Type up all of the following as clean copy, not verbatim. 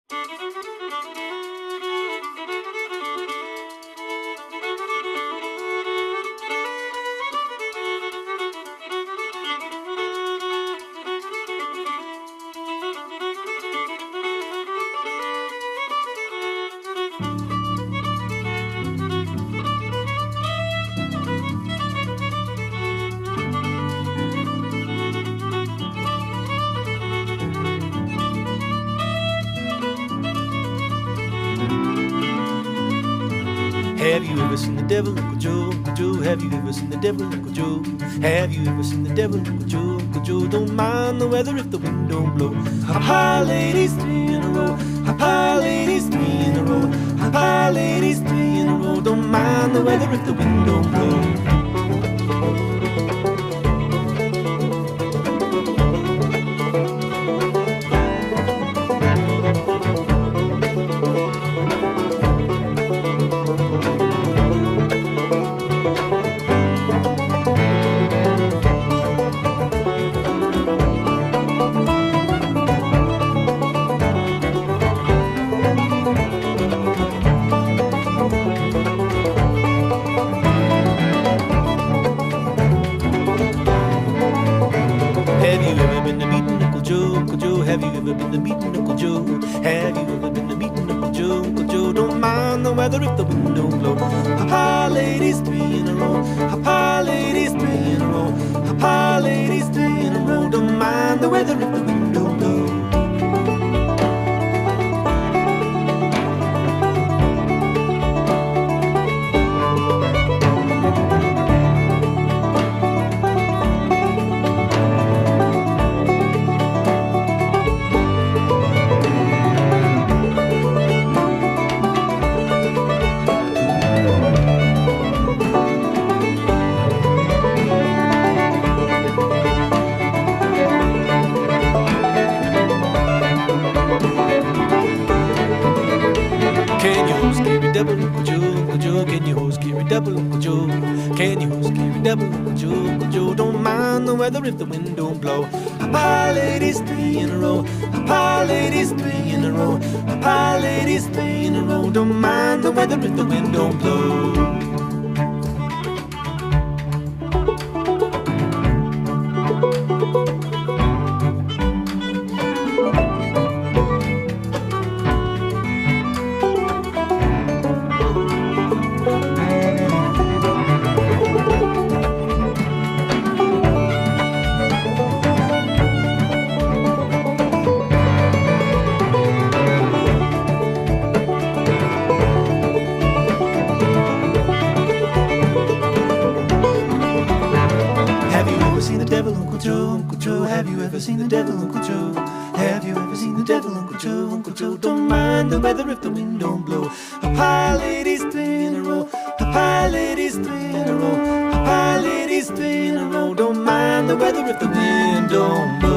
Have you ever seen the devil, Uncle Joe? Uncle Joe, have you ever seen the devil, Uncle Joe? Have you ever seen the devil, Uncle Joe? Uncle Joe, don't mind the weather if the wind don't blow. Hop high, ladies, 3 in a row. Hop high, ladies, 3 in a row. Hop high, ladies, 3 in a row. Don't mind the weather if the wind don't blow. Have you ever been to meeting Uncle Joe? Uncle Joe, have you ever been to meeting Uncle Joe? Have you ever been to meeting Uncle Joe? Uncle Joe, don't mind the weather if the wind don't blow. Hop high, ladies, 3 in a row. Hop high, ladies, 3 in a row. Hop high, ladies, 3 in a row. Don't mind the weather if the wind don't blow. Can you hold scary devil, Uncle Joe? Uncle Joe, can you hold scary devil, Uncle Joe? Can you hold scary devil, Uncle Joe? Uncle Joe, don't mind the weather if the wind don't blow. Hop high, ladies, 3 in a row. Hop high, ladies, 3 in a row. Hop high, ladies, 3 in a row. Don't mind the weather if the wind don't blow. Have you ever seen the devil, Uncle Joe? Uncle Joe, have you ever seen the devil, Uncle Joe? Have you ever seen the devil, Uncle Joe? Uncle Joe, don't mind the weather if the wind don't blow. Hop high, ladies, 3 in a row. Hop high, ladies, 3 in a row. Hop high, ladies, 3 in a row. Don't mind the weather if the wind don't blow.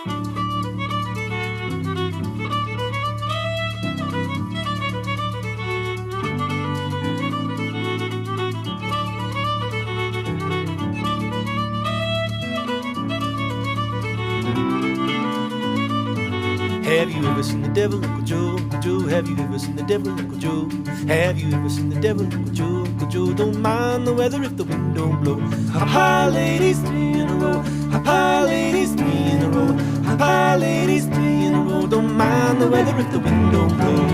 Have you ever seen the devil, Uncle Joe? Uncle Joe, have you ever seen the devil, Uncle Joe? Have you ever seen the devil, Uncle Joe? Uncle Joe, don't mind the weather if the wind don't blow. Hop high, ladies, three in a row. Hop high, ladies, three in a row. Hop high, ladies, three in a row. Don't mind the weather if the wind don't blow.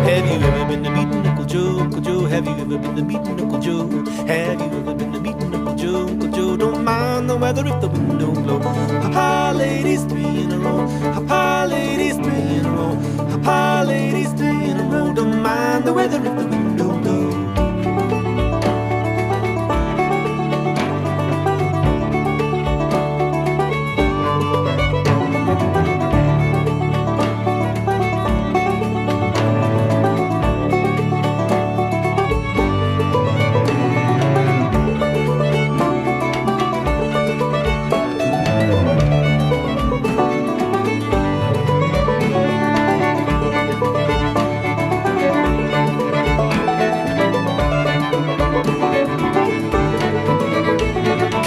Have you ever been to meeting Uncle Joe? Uncle Joe, have you ever been to meeting Uncle Joe? Have you ever been to meeting Uncle Joe? Uncle Joe, don't mind the weather if the wind don't blow. Hop high, ladies, three in a row. Hop high, ladies, three in a row. Hop high, ladies, three in a row. Don't mind the weather if the wind don't blow.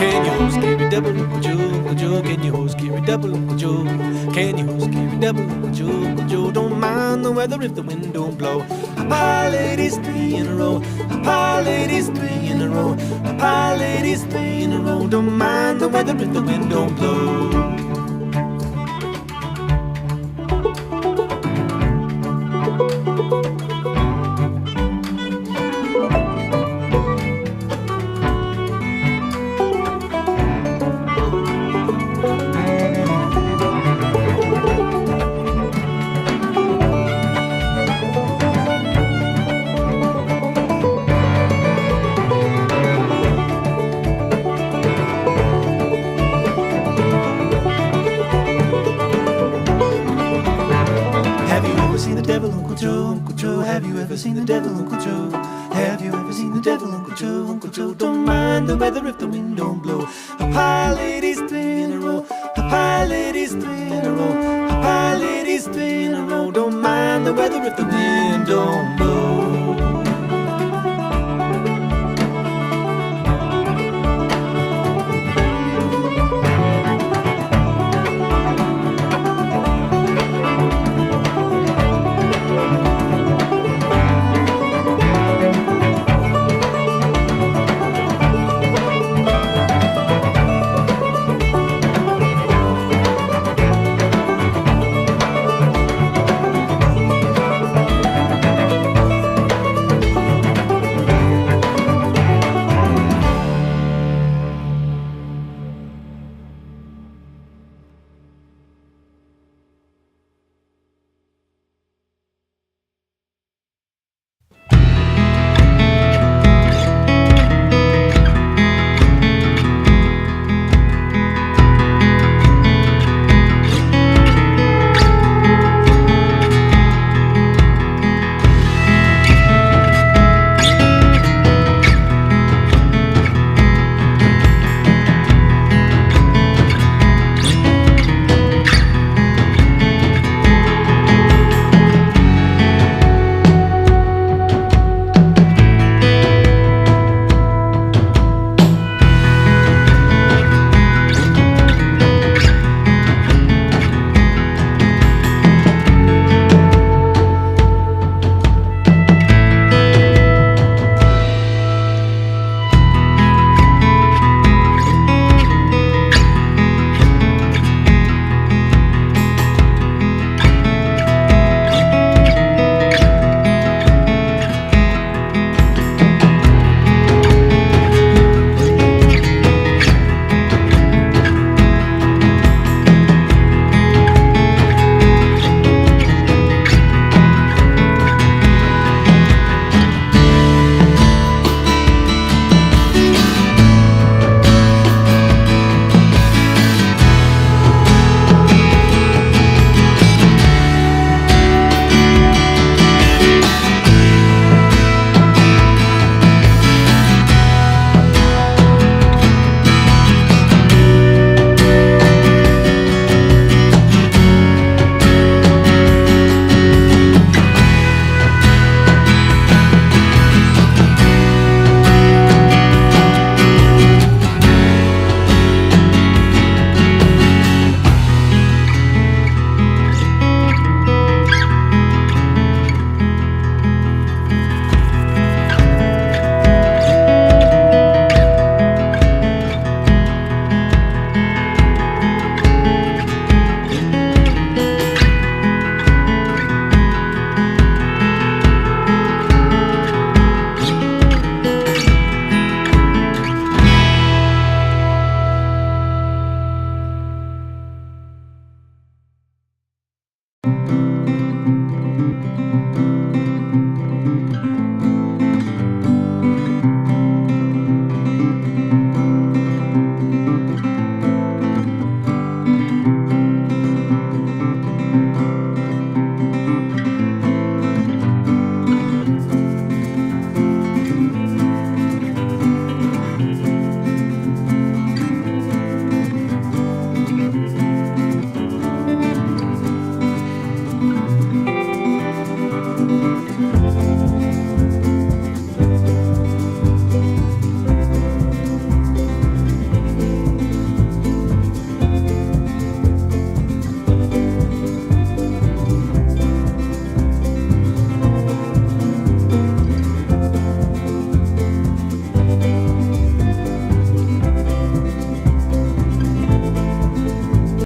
Can you hold scary devil, Uncle Joe? Uncle Joe, can you hold scary devil, Uncle Joe? Can you hold scary devil, Uncle Joe? Uncle Joe, don't mind the weather if the wind don't blow. Hop high, ladies, three in a row. Hop high, ladies, three in a row. Hop high, ladies, three in a row. Don't mind the weather if the wind don't blow. Have you ever seen the devil, Uncle Joe? Uncle Joe, have you ever seen the devil, Uncle Joe? Have you ever seen the devil, Uncle Joe? Uncle Joe, don't mind the weather if the wind don't blow. Hop high, ladies, three in a row. Hop high, ladies, three in a row. Hop high, ladies, three in a row. Don't mind the weather if the wind don't blow.